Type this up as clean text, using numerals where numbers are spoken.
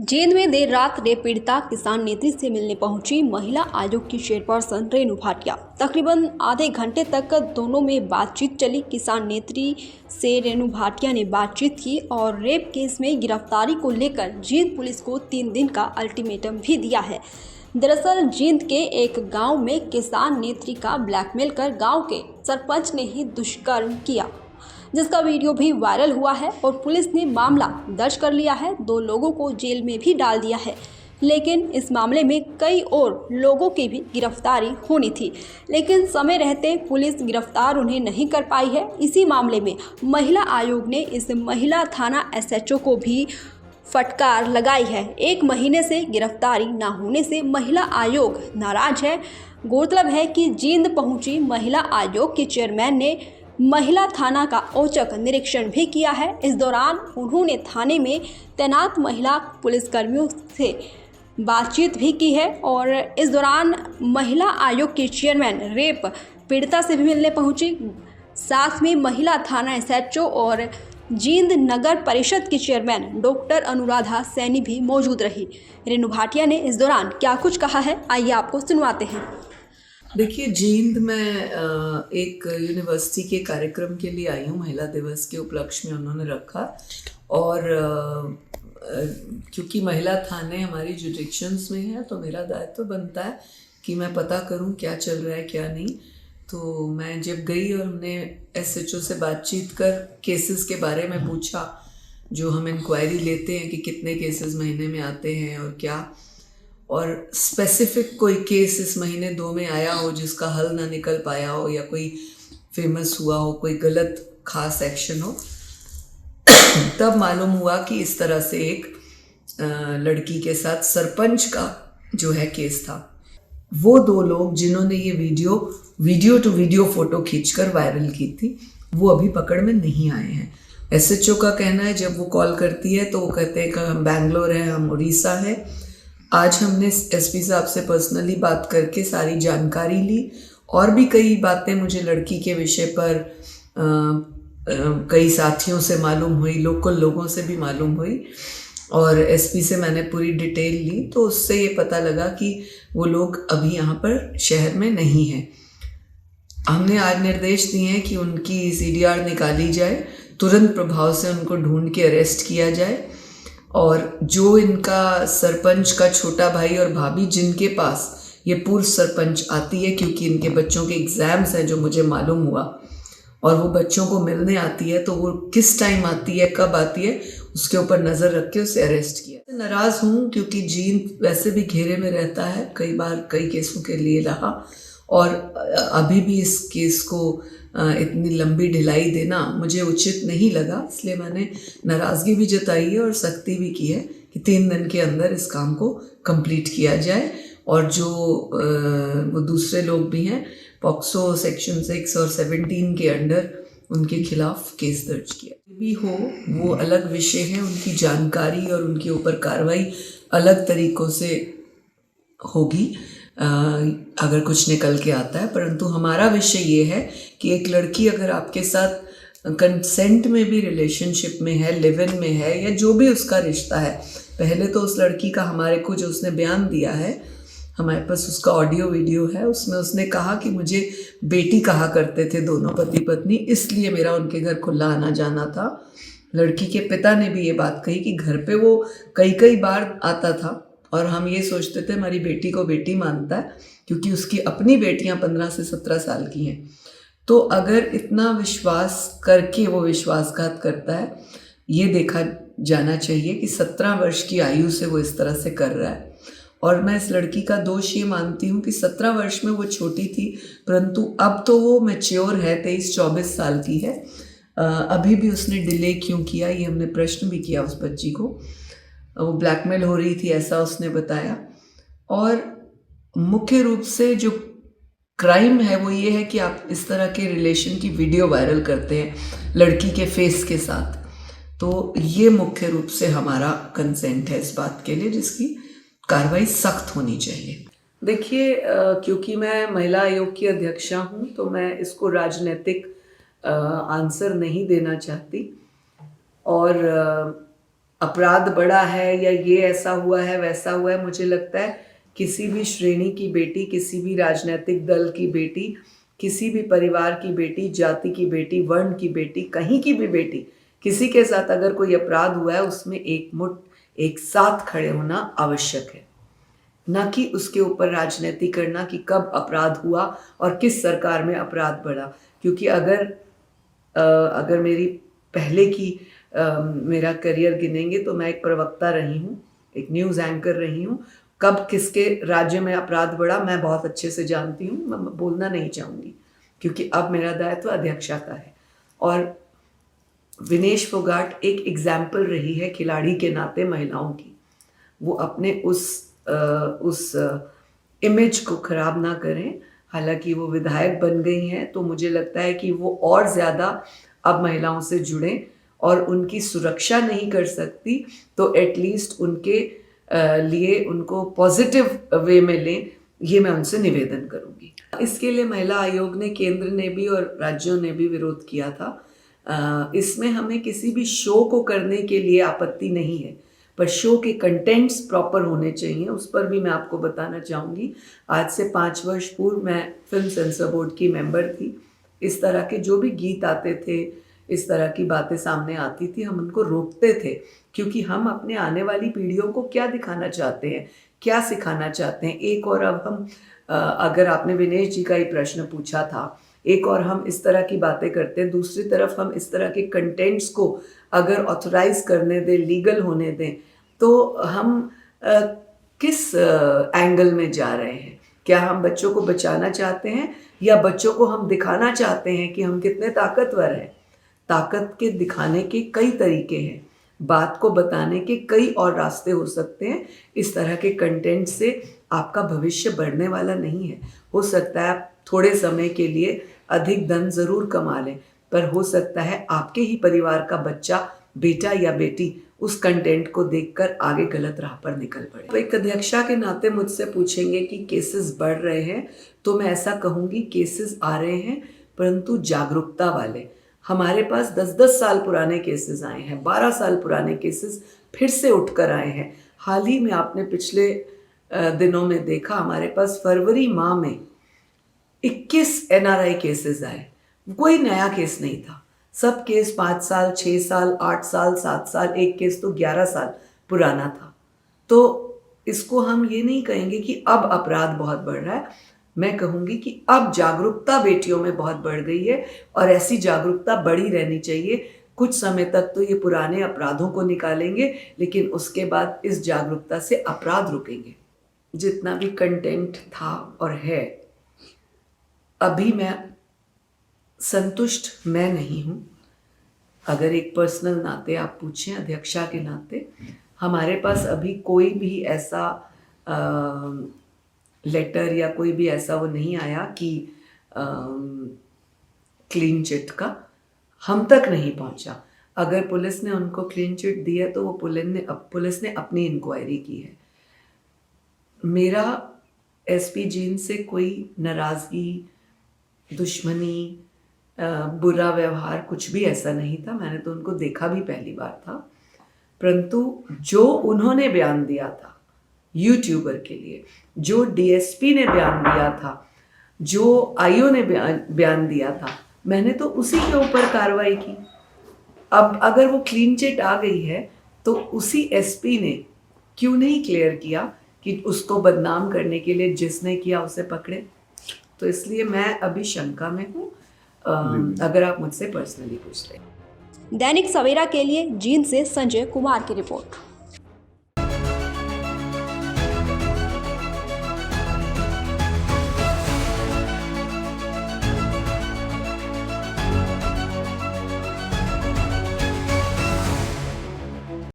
जींद में देर रात रेप पीड़िता किसान नेत्री से मिलने पहुंची महिला आयोग की चेयरपर्सन रेणु भाटिया। तकरीबन आधे घंटे तक दोनों में बातचीत चली। किसान नेत्री से रेणु भाटिया ने बातचीत की और रेप केस में गिरफ्तारी को लेकर जींद पुलिस को 3 दिन का अल्टीमेटम भी दिया है। दरअसल जींद के एक गांव में किसान नेत्री का ब्लैकमेल कर गांव के सरपंच ने ही दुष्कर्म किया, जिसका वीडियो भी वायरल हुआ है और पुलिस ने मामला दर्ज कर लिया है। 2 लोगों को जेल में भी डाल दिया है, लेकिन इस मामले में कई और लोगों की भी गिरफ्तारी होनी थी, लेकिन समय रहते पुलिस गिरफ्तार उन्हें नहीं कर पाई है। इसी मामले में महिला आयोग ने इस महिला थाना एसएचओ को भी फटकार लगाई है। 1 महीने से गिरफ्तारी न होने से महिला आयोग नाराज है। गौरतलब है कि जींद पहुंची महिला आयोग के चेयरमैन ने महिला थाना का औचक निरीक्षण भी किया है। इस दौरान उन्होंने थाने में तैनात महिला पुलिसकर्मियों से बातचीत भी की है और इस दौरान महिला आयोग के चेयरमैन रेप पीड़िता से भी मिलने पहुंची। साथ में महिला थाना एसएचओ और जींद नगर परिषद की चेयरमैन डॉक्टर अनुराधा सैनी भी मौजूद रही। रेणु भाटिया ने इस दौरान क्या कुछ कहा है, आइए आपको सुनवाते हैं। देखिए, जींद में एक यूनिवर्सिटी के कार्यक्रम के लिए आई हूँ। महिला दिवस के उपलक्ष्य में उन्होंने रखा और क्योंकि महिला थाने हमारी जुडिक्शंस में है तो मेरा दायित्व बनता है कि मैं पता करूँ क्या चल रहा है क्या नहीं। तो मैं जब गई और हमने एसएचओ से बातचीत कर केसेस के बारे में पूछा, जो हम इंक्वायरी लेते हैं कि कितने केसेस महीने में आते हैं और क्या, और स्पेसिफिक कोई केस इस महीने 2 में आया हो जिसका हल ना निकल पाया हो या कोई फेमस हुआ हो, कोई गलत खास एक्शन हो, तब मालूम हुआ कि इस तरह से एक लड़की के साथ सरपंच का जो है केस था। वो 2 लोग जिन्होंने ये वीडियो टू वीडियो फोटो खींचकर वायरल की थी, वो अभी पकड़ में नहीं आए हैं। एसएचओ का कहना है जब वो कॉल करती है तो वो कहते हैं कि हम बैंगलोर हैं, हम उड़ीसा है। आज हमने एसपी साहब से पर्सनली बात करके सारी जानकारी ली और भी कई बातें मुझे लड़की के विषय पर कई साथियों से मालूम हुई, लोकल लोगों से भी मालूम हुई और एसपी से मैंने पूरी डिटेल ली। तो उससे ये पता लगा कि वो लोग अभी यहाँ पर शहर में नहीं हैं। हमने आज निर्देश दिए हैं कि उनकी सीडीआर निकाली जाए, तुरंत प्रभाव से उनको ढूंढ के अरेस्ट किया जाए और जो इनका सरपंच का छोटा भाई और भाभी जिनके पास ये पूर्व सरपंच आती है, क्योंकि इनके बच्चों के एग्ज़ाम्स हैं जो मुझे मालूम हुआ, और वो बच्चों को मिलने आती है, तो वो किस टाइम आती है, कब आती है, उसके ऊपर नज़र रख के उसे अरेस्ट किया। नाराज़ हूँ क्योंकि जींद वैसे भी घेरे में रहता है, कई बार कई केसों के लिए रहा और अभी भी इस केस को इतनी लंबी ढिलाई देना मुझे उचित नहीं लगा, इसलिए मैंने नाराज़गी भी जताई है और सख्ती भी की है कि 3 दिन के अंदर इस काम को कंप्लीट किया जाए और जो वो दूसरे लोग भी हैं पॉक्सो सेक्शन 6 और 17 के अंडर उनके खिलाफ केस दर्ज किया भी हो, वो अलग विषय है। उनकी जानकारी और उनके ऊपर कार्रवाई अलग तरीक़ों से होगी अगर कुछ निकल के आता है, परंतु हमारा विषय ये है कि एक लड़की अगर आपके साथ कंसेंट में भी रिलेशनशिप में है, लिव इन में है या जो भी उसका रिश्ता है, पहले तो उस लड़की का हमारे को जो उसने बयान दिया है, हमारे पास उसका ऑडियो वीडियो है, उसमें उसने कहा कि मुझे बेटी कहा करते थे दोनों पति पत्नी, इसलिए मेरा उनके घर खुला आना जाना था। लड़की के पिता ने भी ये बात कही कि घर पे वो कई बार आता था और हम ये सोचते थे हमारी बेटी को बेटी मानता है क्योंकि उसकी अपनी बेटियां 15 से 17 साल की हैं। तो अगर इतना विश्वास करके वो विश्वासघात करता है, ये देखा जाना चाहिए कि 17 वर्ष की आयु से वो इस तरह से कर रहा है। और मैं इस लड़की का दोष ये मानती हूँ कि 17 वर्ष में वो छोटी थी, परंतु अब तो वो मैच्योर है, 23-24 साल की है। अभी भी उसने डिले क्यों किया, ये हमने प्रश्न भी किया उस बच्ची को। वो ब्लैकमेल हो रही थी ऐसा उसने बताया। और मुख्य रूप से जो क्राइम है वो ये है कि आप इस तरह के रिलेशन की वीडियो वायरल करते हैं लड़की के फेस के साथ, तो ये मुख्य रूप से हमारा कंसेंट है इस बात के लिए जिसकी कार्रवाई सख्त होनी चाहिए। देखिए, क्योंकि मैं महिला आयोग की अध्यक्षा हूँ तो मैं इसको राजनीतिक आंसर नहीं देना चाहती और अपराध बढ़ा है या ये ऐसा हुआ है वैसा हुआ है, मुझे लगता है किसी भी श्रेणी की बेटी, किसी भी राजनीतिक दल की बेटी, किसी भी परिवार की बेटी, जाति की बेटी, वर्ण की बेटी, कहीं की भी बेटी, किसी के साथ अगर कोई अपराध हुआ है उसमें एक साथ खड़े होना आवश्यक है, न कि उसके ऊपर राजनीति करना कि कब अपराध हुआ और किस सरकार में अपराध बढ़ा। क्योंकि अगर मेरी पहले की मेरा करियर गिनेंगे तो मैं एक प्रवक्ता रही हूँ, एक न्यूज़ एंकर रही हूँ। कब किसके राज्य में अपराध बढ़ा मैं बहुत अच्छे से जानती हूँ, मैं बोलना नहीं चाहूँगी क्योंकि अब मेरा दायित्व अध्यक्षा का है। और विनेश फोगाट एक एग्जाम्पल रही है खिलाड़ी के नाते महिलाओं की। वो अपने उस इमेज को खराब ना करें। हालांकि वो विधायक बन गई हैं तो मुझे लगता है कि वो और ज़्यादा अब महिलाओं से जुड़ें और उनकी सुरक्षा नहीं कर सकती तो एटलीस्ट उनके लिए उनको पॉजिटिव वे में लें, ये मैं उनसे निवेदन करूँगी। इसके लिए महिला आयोग ने, केंद्र ने भी और राज्यों ने भी विरोध किया था। इसमें हमें किसी भी शो को करने के लिए आपत्ति नहीं है, पर शो के कंटेंट्स प्रॉपर होने चाहिए। उस पर भी मैं आपको बताना चाहूँगी, आज से 5 वर्ष पूर्व मैं फिल्म सेंसर बोर्ड की मेंबर थी। इस तरह के जो भी गीत आते थे, इस तरह की बातें सामने आती थी, हम उनको रोकते थे क्योंकि हम अपने आने वाली पीढ़ियों को क्या दिखाना चाहते हैं, क्या सिखाना चाहते हैं। एक और अब हम अगर आपने विनेश जी का ही प्रश्न पूछा था, एक और हम इस तरह की बातें करते हैं, दूसरी तरफ हम इस तरह के कंटेंट्स को अगर ऑथराइज करने दें, लीगल होने दें, तो हम किस एंगल में जा रहे हैं? क्या हम बच्चों को बचाना चाहते हैं या बच्चों को हम दिखाना चाहते हैं कि हम कितने ताकतवर हैं? ताकत के दिखाने के कई तरीके हैं, बात को बताने के कई और रास्ते हो सकते हैं। इस तरह के कंटेंट से आपका भविष्य बढ़ने वाला नहीं है। हो सकता है आप थोड़े समय के लिए अधिक धन ज़रूर कमा लें, पर हो सकता है आपके ही परिवार का बच्चा, बेटा या बेटी उस कंटेंट को देखकर आगे गलत राह पर निकल पड़े। तो एक अध्यक्षा के नाते मुझसे पूछेंगे कि केसेस बढ़ रहे हैं, तो मैं ऐसा कहूँगी केसेस आ रहे हैं परंतु जागरूकता वाले। हमारे पास 10-10 साल पुराने केसेस आए हैं, 12 साल पुराने केसेस फिर से उठकर आए हैं। हाल ही में आपने पिछले दिनों में देखा, हमारे पास फरवरी माह में 21 NRI केसेस आए। कोई नया केस नहीं था, सब केस 5 साल, 6 साल, 8 साल, 7 साल, एक केस तो 11 साल पुराना था। तो इसको हम ये नहीं कहेंगे कि अब अपराध बहुत बढ़ रहा है, मैं कहूँगी कि अब जागरूकता बेटियों में बहुत बढ़ गई है और ऐसी जागरूकता बढ़ी रहनी चाहिए। कुछ समय तक तो ये पुराने अपराधों को निकालेंगे, लेकिन उसके बाद इस जागरूकता से अपराध रुकेंगे। जितना भी कंटेंट था और है, अभी मैं संतुष्ट मैं नहीं हूँ। अगर एक पर्सनल नाते आप पूछें, अध्यक्षा के नाते, हमारे पास अभी कोई भी ऐसा लेटर या कोई भी ऐसा वो नहीं आया कि क्लीन चिट का हम तक नहीं पहुंचा। अगर पुलिस ने उनको क्लीन चिट दी है तो वो पुलिस ने अपनी इंक्वायरी की है। मेरा SP जीन से कोई नाराज़गी, दुश्मनी, बुरा व्यवहार कुछ भी ऐसा नहीं था। मैंने तो उनको देखा भी पहली बार था, परंतु जो उन्होंने बयान दिया था यूट्यूबर के लिए, जो DSP ने बयान दिया था, जो IO ने बयान दिया था, मैंने तो उसी के ऊपर कार्रवाई की। अब अगर वो क्लीन चिट आ गई है तो उसी SP ने क्यों नहीं क्लियर किया कि उसको बदनाम करने के लिए जिसने किया उसे पकड़े? तो इसलिए मैं अभी शंका में हूँ, अगर आप मुझसे पर्सनली पूछ रहे हैं। दैनिक सवेरा के लिए जींद से संजय कुमार की रिपोर्ट।